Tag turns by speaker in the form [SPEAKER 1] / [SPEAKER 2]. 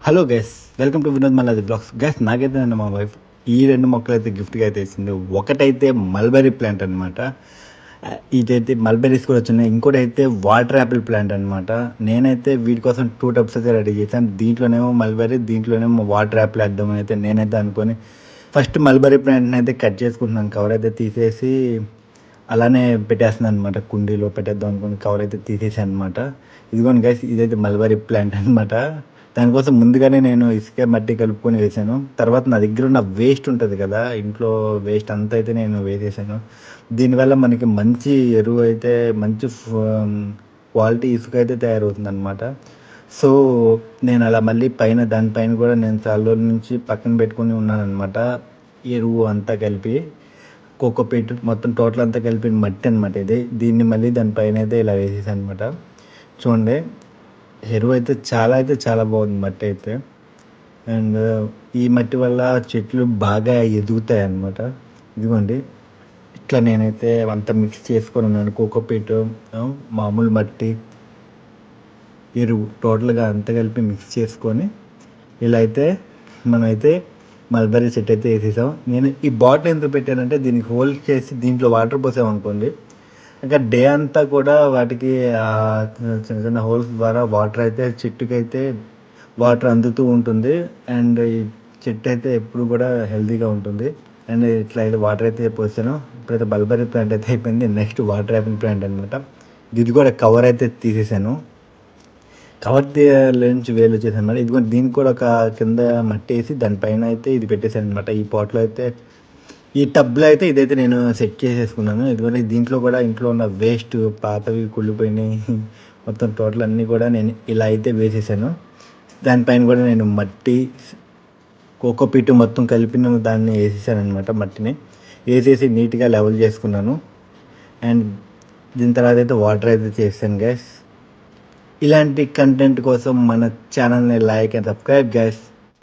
[SPEAKER 1] Hello guys, welcome to Vinod Malladi blogs. Guys, నాకైతే మా wife ఈ రెండు మొక్కలు అయితే గిఫ్ట్గా అయితే ఇచ్చింది. ఒకటైతే మల్బెరీ ప్లాంట్ అనమాట. ఇదైతే మల్బెరీస్ కూడా వచ్చినాయి. ఇంకోటి అయితే వాటర్ యాపిల్ ప్లాంట్ అనమాట. నేనైతే వీటి కోసం 2 టబ్స్ అయితే రెడీ చేశాను. దీంట్లోనేమో మల్బెరీ, దీంట్లోనేమో వాటర్ యాపిల్ వేద్దామని అయితే నేనైతే అనుకొని ఫస్ట్ మల్బెరీ ప్లాంట్ని అయితే కట్ చేసుకుంటున్నాను. కవర్ అయితే తీసేసి అలానే పెట్టేస్తున్నాను అనమాట. కుండీలో పెట్టేద్దాం అనుకుని కవర్ అయితే తీసేసాను అనమాట. ఇదిగోండి గైస్, ఇదైతే మల్బెరీ ప్లాంట్ అనమాట. దానికోసం ముందుగానే నేను ఇసుక మట్టి కలుపుకొని వేసాను. తర్వాత నా దగ్గర ఉన్న వేస్ట్ ఉంటుంది కదా, ఇంట్లో వేస్ట్ అంతా అయితే నేను వేసేసాను. దీనివల్ల మనకి మంచి ఎరువు అయితే, మంచి క్వాలిటీ ఇసుక అయితే తయారవుతుంది అనమాట. సో నేను అలా మళ్ళీ దానిపైన కూడా నేను చాలా రోజుల నుంచి పక్కన పెట్టుకుని ఉన్నాను అనమాట. ఎరువు అంతా కలిపి కోకోపీట్ మొత్తం టోటల్ అంతా కలిపి మట్టి అనమాట ఇది. దీన్ని మళ్ళీ దానిపైన అయితే ఇలా వేసేసాను అనమాట. చూడండి, ఎరువు అయితే చాలా బాగుంది మట్టి అయితే. అండ్ ఈ మట్టి వల్ల చెట్లు బాగా ఎదుగుతాయి అన్నమాట. ఇదిగోండి, ఇట్లా నేనైతే అంతా మిక్స్ చేసుకొని ఉన్నాను. కోకోపీట్, మామూలు మట్టి, ఎరువు టోటల్గా అంతా కలిపి మిక్స్ చేసుకొని ఇలా అయితే మనమైతే మల్బరీ చెట్టు అయితే వేసేసాం. నేను ఈ బాటిల్ ఎందుకు పెట్టానంటే, దీనికి హోల్డ్ చేసి దీంట్లో వాటర్ పోసామనుకోండి, ఇంకా డే అంతా కూడా వాటికి చిన్న చిన్న హోల్స్ ద్వారా వాటర్ అయితే చెట్టుకైతే వాటర్ అందుతూ ఉంటుంది. అండ్ ఈ చెట్టు అయితే ఎప్పుడు కూడా హెల్తీగా ఉంటుంది. అండ్ ఇట్లా అయితే వాటర్ అయితే పోసాను. ఇప్పుడైతే మల్బరీ ప్లాంట్ అయితే అయిపోయింది. నెక్స్ట్ వాటర్ యాపిల్ ప్లాంట్ అనమాట. ఇది కూడా కవర్ అయితే తీసేసాను. కవర్ నుంచి వేలు వచ్చేసాను అనమాట. ఇది కూడా దీనికి కూడా ఒక కింద మట్టి వేసి దానిపైన అయితే ఇది పెట్టేశాను అనమాట. ఈ పాట్లో అయితే, ఈ టబ్లో అయితే ఇదైతే నేను సెట్ చేసేసుకున్నాను. ఎందుకంటే దీంట్లో కూడా ఇంట్లో ఉన్న వేస్ట్, పాతవి కుళ్ళిపోయినాయి మొత్తం టోటల్ అన్నీ కూడా నేను ఇలా అయితే వేసేసాను. దానిపైన కూడా నేను మట్టి, కోకోపీట్ మొత్తం కలిపిన దాన్ని వేసేసాను అనమాట. మట్టిని వేసేసి నీట్గా లెవెల్ చేసుకున్నాను. అండ్ దీని తర్వాత అయితే వాటర్ అయితే చేస్తాను గైస్. ఇలాంటి కంటెంట్ కోసం మన ఛానల్ని లైక్ అండ్ సబ్స్క్రైబ్ గైస్.